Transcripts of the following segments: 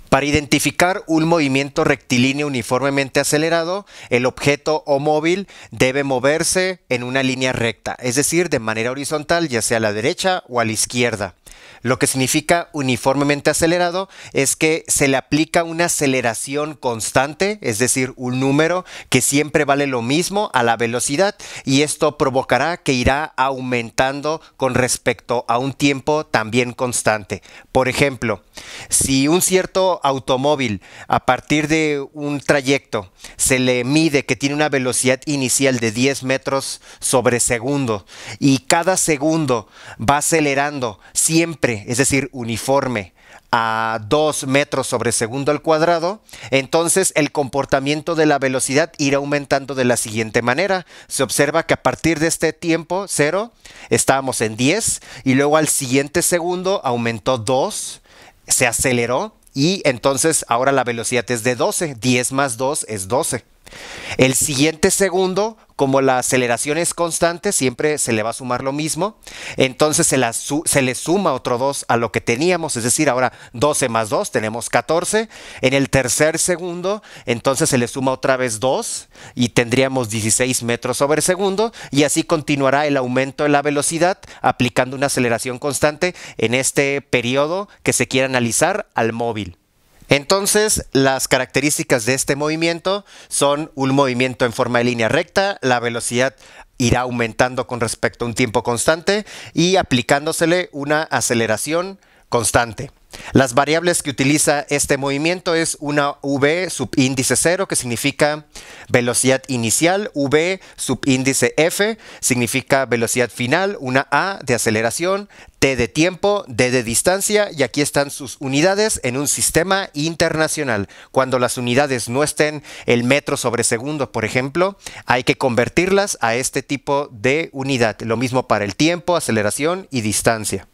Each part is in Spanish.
Para identificar un movimiento rectilíneo uniformemente acelerado, el objeto o móvil debe moverse en una línea recta, es decir, de manera horizontal, ya sea a la derecha o a la izquierda. Lo que significa uniformemente acelerado es que se le aplica una aceleración constante, es decir, un número que siempre vale lo mismo a la velocidad, y esto provocará que irá aumentando con respecto a un tiempo también constante. Por ejemplo, si un cierto automóvil a partir de un trayecto se le mide que tiene una velocidad inicial de 10 metros sobre segundo y cada segundo va acelerando siempre, es decir, uniforme, a 2 metros sobre segundo al cuadrado, entonces el comportamiento de la velocidad irá aumentando de la siguiente manera. Se observa que a partir de este tiempo, 0, estábamos en 10 y luego al siguiente segundo aumentó 2, se aceleró y entonces ahora la velocidad es de 12, 10 más 2 es 12. El siguiente segundo, como la aceleración es constante, siempre se le va a sumar lo mismo, entonces se le suma otro 2 a lo que teníamos, es decir, ahora 12 más 2 tenemos 14. En el tercer segundo, entonces se le suma otra vez 2 y tendríamos 16 metros sobre segundo, y así continuará el aumento de la velocidad aplicando una aceleración constante en este periodo que se quiere analizar al móvil. Entonces, las características de este movimiento son un movimiento en forma de línea recta, la velocidad irá aumentando con respecto a un tiempo constante y aplicándosele una aceleración constante. Las variables que utiliza este movimiento es una v subíndice 0, que significa velocidad inicial, v subíndice f significa velocidad final, una a de aceleración, t de tiempo, d de distancia, y aquí están sus unidades en un sistema internacional. Cuando las unidades no estén el metro sobre segundo, por ejemplo, hay que convertirlas a este tipo de unidad. Lo mismo para el tiempo, aceleración y distancia.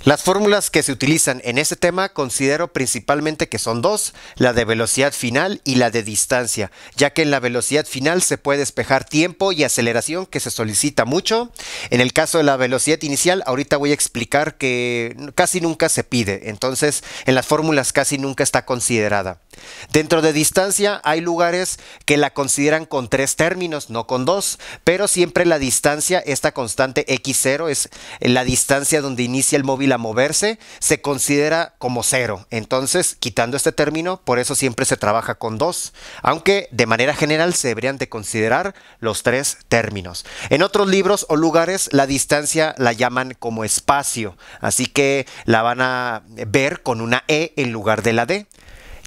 Las fórmulas que se utilizan en este tema considero principalmente que son dos, la de velocidad final y la de distancia, ya que en la velocidad final se puede despejar tiempo y aceleración, que se solicita mucho. En el caso de la velocidad inicial, ahorita voy a explicar que casi nunca se pide, entonces en las fórmulas casi nunca está considerada. Dentro de distancia hay lugares que la consideran con 3 términos, no con 2, pero siempre la distancia, esta constante x0 es la distancia donde inicia el móvil a moverse, se considera como 0. Entonces, quitando este término, por eso siempre se trabaja con 2, aunque de manera general se deberían de considerar los 3 términos. En otros libros o lugares la distancia la llaman como espacio, así que la van a ver con una e en lugar de la d.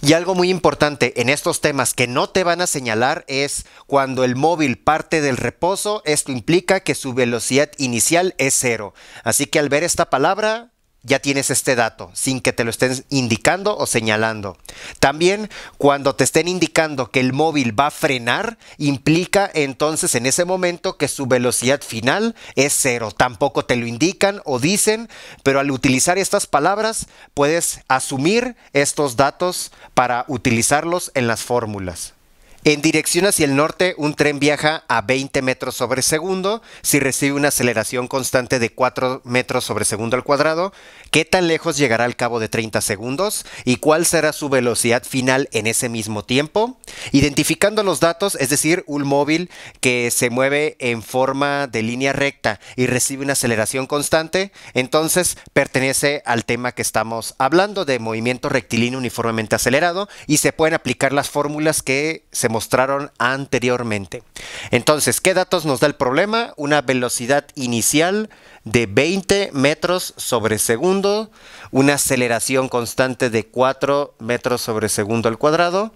Y algo muy importante en estos temas que no te van a señalar es cuando el móvil parte del reposo, esto implica que su velocidad inicial es 0. Así que al ver esta palabra ya tienes este dato, sin que te lo estén indicando o señalando. También cuando te estén indicando que el móvil va a frenar, implica entonces en ese momento que su velocidad final es 0. Tampoco te lo indican o dicen, pero al utilizar estas palabras puedes asumir estos datos para utilizarlos en las fórmulas. En dirección hacia el norte, un tren viaja a 20 metros sobre segundo si recibe una aceleración constante de 4 metros sobre segundo al cuadrado. ¿Qué tan lejos llegará al cabo de 30 segundos? ¿Y cuál será su velocidad final en ese mismo tiempo? Identificando los datos, es decir, un móvil que se mueve en forma de línea recta y recibe una aceleración constante, entonces pertenece al tema que estamos hablando de movimiento rectilíneo uniformemente acelerado, y se pueden aplicar las fórmulas que se mostraron anteriormente. Entonces, ¿qué datos nos da el problema? Una velocidad inicial de 20 metros sobre segundo, una aceleración constante de 4 metros sobre segundo al cuadrado,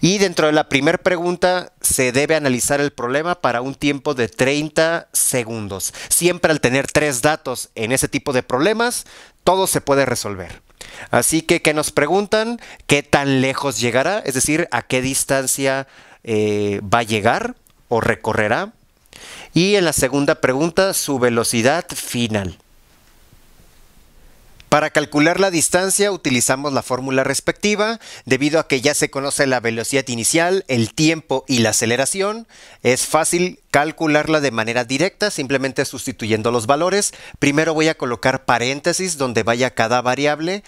y dentro de la primera pregunta se debe analizar el problema para un tiempo de 30 segundos. Siempre al tener 3 datos en ese tipo de problemas, todo se puede resolver. Así que nos preguntan qué tan lejos llegará, es decir, a qué distancia va a llegar o recorrerá. Y en la segunda pregunta, su velocidad final. Para calcular la distancia utilizamos la fórmula respectiva. Debido a que ya se conoce la velocidad inicial, el tiempo y la aceleración, es fácil calcularla de manera directa, simplemente sustituyendo los valores. Primero voy a colocar paréntesis donde vaya cada variable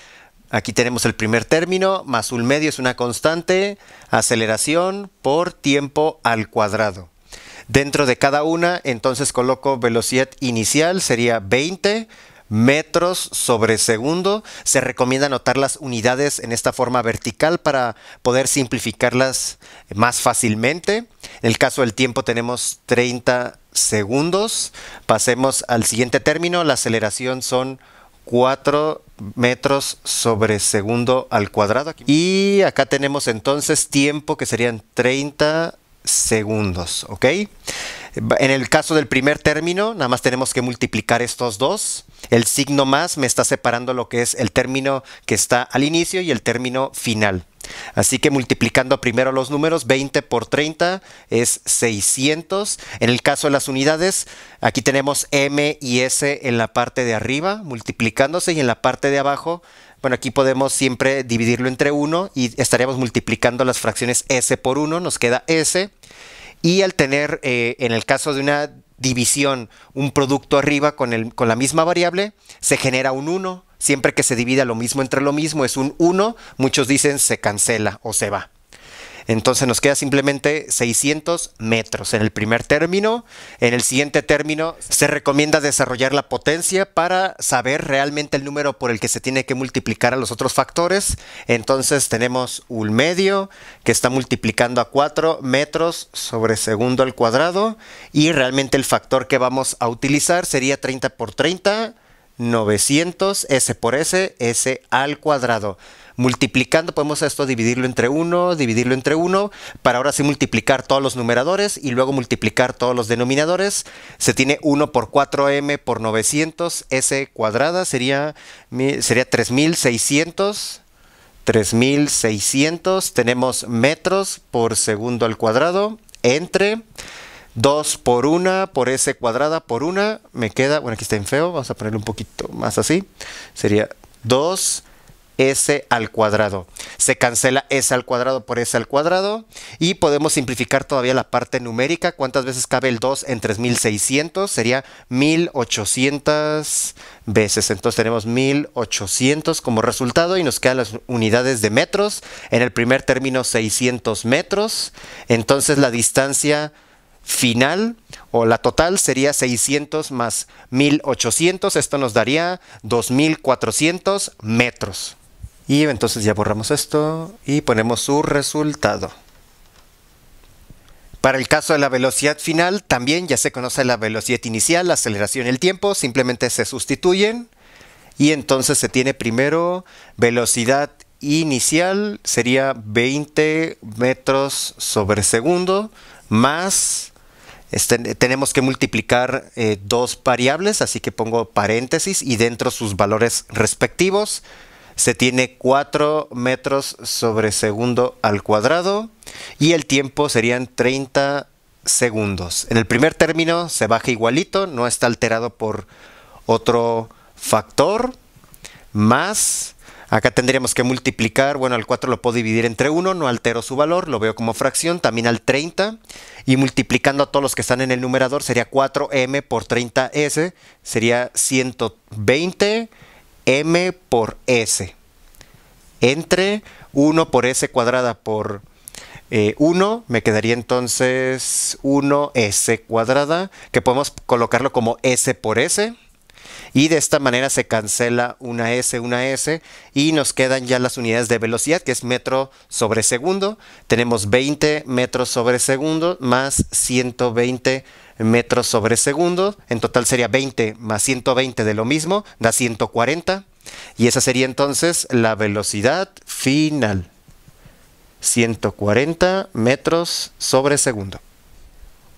Aquí tenemos el primer término, más un medio es una constante, aceleración por tiempo al cuadrado. Dentro de cada una, entonces coloco velocidad inicial, sería 20 metros sobre segundo. Se recomienda anotar las unidades en esta forma vertical para poder simplificarlas más fácilmente. En el caso del tiempo tenemos 30 segundos. Pasemos al siguiente término, la aceleración son 4 metros sobre segundo al cuadrado. Y acá tenemos entonces tiempo que serían 30 segundos, ¿ok? En el caso del primer término, nada más tenemos que multiplicar estos dos. El signo más me está separando lo que es el término que está al inicio y el término final. Así que multiplicando primero los números, 20 por 30 es 600. En el caso de las unidades, aquí tenemos M y S en la parte de arriba, multiplicándose, y en la parte de abajo, bueno, aquí podemos siempre dividirlo entre 1 y estaríamos multiplicando las fracciones S por 1, nos queda S. Y al tener, en el caso de una división, un producto arriba con la misma variable, se genera un 1. Siempre que se divida lo mismo entre lo mismo es un 1. Muchos dicen se cancela o se va. Entonces nos queda simplemente 600 metros en el primer término. En el siguiente término se recomienda desarrollar la potencia para saber realmente el número por el que se tiene que multiplicar a los otros factores. Entonces tenemos un medio que está multiplicando a 4 metros sobre segundo al cuadrado. Y realmente el factor que vamos a utilizar sería 30 por 30, 900, S por S, S al cuadrado. Multiplicando podemos esto dividirlo entre 1, para ahora sí multiplicar todos los numeradores y luego multiplicar todos los denominadores. Se tiene 1 por 4m por 900, S cuadrada sería 3600. 3600, tenemos metros por segundo al cuadrado, entre 2 por 1 por S cuadrada por 1, me queda, bueno, aquí está en feo, vamos a ponerle un poquito más así, sería 2 S al cuadrado. Se cancela S al cuadrado por S al cuadrado y podemos simplificar todavía la parte numérica. ¿Cuántas veces cabe el 2 en 3600? Sería 1800 veces. Entonces tenemos 1800 como resultado y nos quedan las unidades de metros. En el primer término 600 metros. Entonces la distancia final o la total sería 600 más 1800. Esto nos daría 2400 metros. Y entonces ya borramos esto y ponemos su resultado. Para el caso de la velocidad final, también ya se conoce la velocidad inicial, la aceleración y el tiempo, simplemente se sustituyen. Y entonces se tiene primero velocidad inicial, sería 20 metros sobre segundo, más, tenemos que multiplicar dos variables, así que pongo paréntesis y dentro sus valores respectivos. Se tiene 4 metros sobre segundo al cuadrado y el tiempo serían 30 segundos. En el primer término se baja igualito, no está alterado por otro factor, más, acá tendríamos que multiplicar, bueno, al 4 lo puedo dividir entre 1, no altero su valor, lo veo como fracción, también al 30, y multiplicando a todos los que están en el numerador sería 4m por 30s, sería 120 m por s, entre 1 por s cuadrada por 1, me quedaría entonces 1s cuadrada, que podemos colocarlo como s por s, y de esta manera se cancela una s, y nos quedan ya las unidades de velocidad, que es metro sobre segundo. Tenemos 20 metros sobre segundo más 120 metros sobre segundo. En total sería 20 más 120 de lo mismo, da 140. Y esa sería entonces la velocidad final. 140 metros sobre segundo.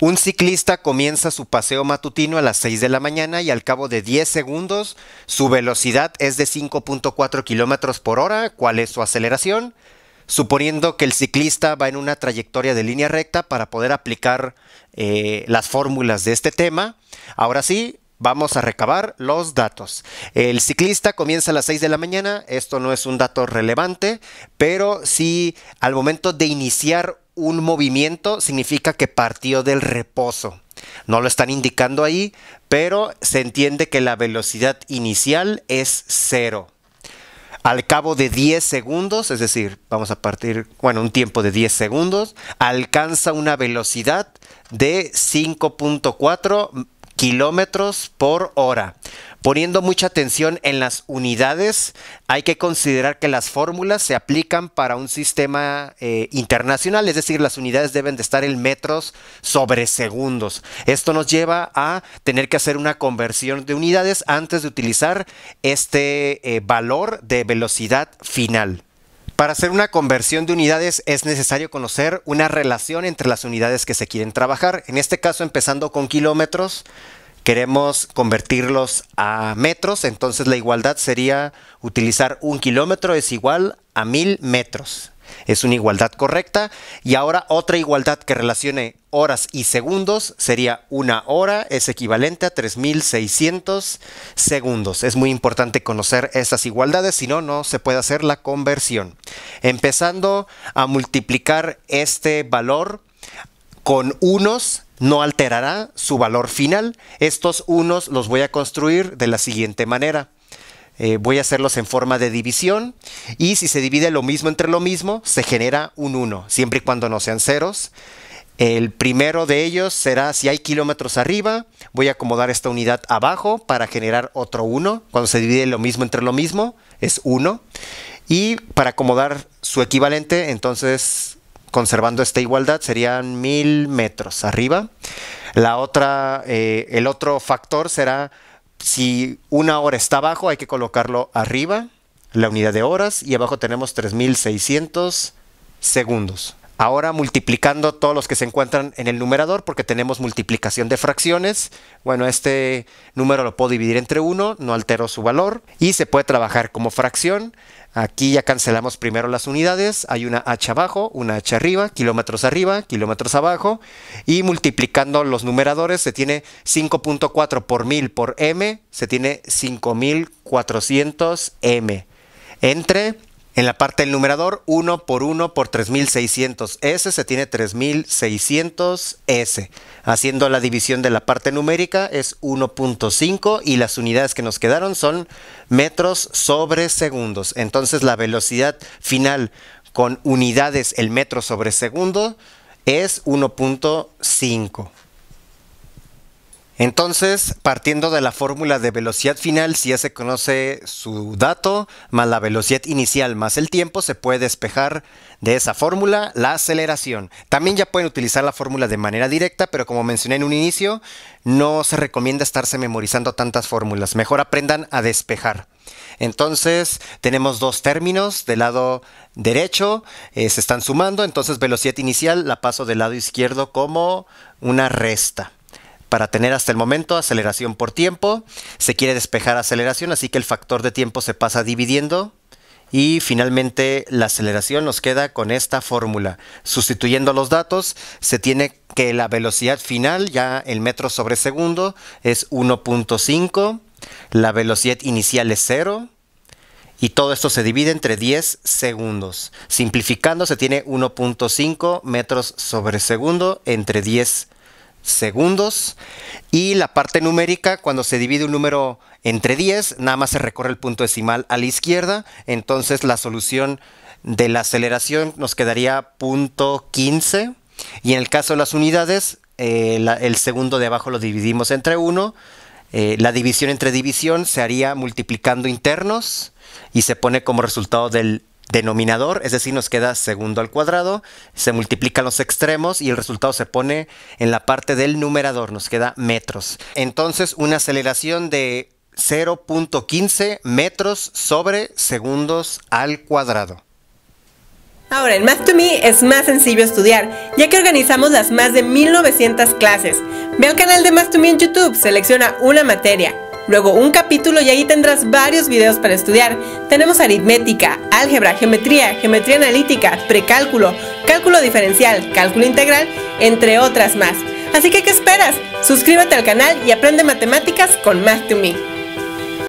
Un ciclista comienza su paseo matutino a las 6 de la mañana y al cabo de 10 segundos su velocidad es de 5.4 kilómetros por hora. ¿Cuál es su aceleración? Suponiendo que el ciclista va en una trayectoria de línea recta para poder aplicar las fórmulas de este tema. Ahora sí, vamos a recabar los datos. El ciclista comienza a las 6 de la mañana. Esto no es un dato relevante, pero sí al momento de iniciar un movimiento significa que partió del reposo. No lo están indicando ahí, pero se entiende que la velocidad inicial es 0. Al cabo de 10 segundos, es decir, vamos a partir, un tiempo de 10 segundos, alcanza una velocidad de 5.4 kilómetros por hora. Poniendo mucha atención en las unidades, hay que considerar que las fórmulas se aplican para un sistema internacional, es decir, las unidades deben de estar en metros sobre segundos. Esto nos lleva a tener que hacer una conversión de unidades antes de utilizar este valor de velocidad final. Para hacer una conversión de unidades es necesario conocer una relación entre las unidades que se quieren trabajar. En este caso, empezando con kilómetros, queremos convertirlos a metros, entonces la igualdad sería utilizar 1 kilómetro es igual a 1000 metros. Es una igualdad correcta. Y ahora otra igualdad que relacione horas y segundos sería 1 hora es equivalente a 3600 segundos. Es muy importante conocer estas igualdades, si no, no se puede hacer la conversión. Empezando a multiplicar este valor con unos, no alterará su valor final. Estos unos los voy a construir de la siguiente manera. Voy a hacerlos en forma de división y si se divide lo mismo entre lo mismo, se genera un 1, siempre y cuando no sean ceros. El primero de ellos será, si hay kilómetros arriba, voy a acomodar esta unidad abajo para generar otro 1. Cuando se divide lo mismo entre lo mismo, es 1. Y para acomodar su equivalente, entonces, conservando esta igualdad, serían 1000 metros arriba. El otro factor será, si 1 hora está abajo, hay que colocarlo arriba, la unidad de horas, y abajo tenemos 3600 segundos. Ahora multiplicando todos los que se encuentran en el numerador, porque tenemos multiplicación de fracciones. Este número lo puedo dividir entre 1, no altero su valor, y se puede trabajar como fracción. Aquí ya cancelamos primero las unidades, hay una h abajo, una h arriba, kilómetros abajo, y multiplicando los numeradores se tiene 5.4 por 1000 por m, se tiene 5400 m, entre, en la parte del numerador, 1 por 3600 s, se tiene 3600 s. Haciendo la división de la parte numérica es 1.5 y las unidades que nos quedaron son metros sobre segundos. Entonces la velocidad final con unidades el metro sobre segundo es 1.5. Entonces, partiendo de la fórmula de velocidad final, si ya se conoce su dato, más la velocidad inicial más el tiempo, se puede despejar de esa fórmula la aceleración. También ya pueden utilizar la fórmula de manera directa, pero como mencioné en un inicio, no se recomienda estarse memorizando tantas fórmulas. Mejor aprendan a despejar. Entonces, tenemos dos términos del lado derecho, se están sumando, entonces velocidad inicial la paso del lado izquierdo como una resta. Para tener hasta el momento aceleración por tiempo, se quiere despejar aceleración, así que el factor de tiempo se pasa dividiendo y finalmente la aceleración nos queda con esta fórmula. Sustituyendo los datos, se tiene que la velocidad final, ya en metros sobre segundo, es 1.5, la velocidad inicial es 0 y todo esto se divide entre 10 segundos. Simplificando, se tiene 1.5 metros sobre segundo entre 10 segundos, y la parte numérica, cuando se divide un número entre 10, nada más se recorre el punto decimal a la izquierda, entonces la solución de la aceleración nos quedaría 0.15, y en el caso de las unidades, el segundo de abajo lo dividimos entre 1, la división entre división se haría multiplicando internos, y se pone como resultado del denominador, es decir, nos queda segundo al cuadrado, se multiplican los extremos y el resultado se pone en la parte del numerador, nos queda metros. Entonces, una aceleración de 0.15 metros sobre segundos al cuadrado. Ahora, en Math2Me es más sencillo estudiar, ya que organizamos las más de 1900 clases. Ve al canal de Math2Me en YouTube, selecciona una materia, luego un capítulo y ahí tendrás varios videos para estudiar. Tenemos aritmética, álgebra, geometría, geometría analítica, precálculo, cálculo diferencial, cálculo integral, entre otras más. Así que, ¿qué esperas? Suscríbete al canal y aprende matemáticas con Math2Me.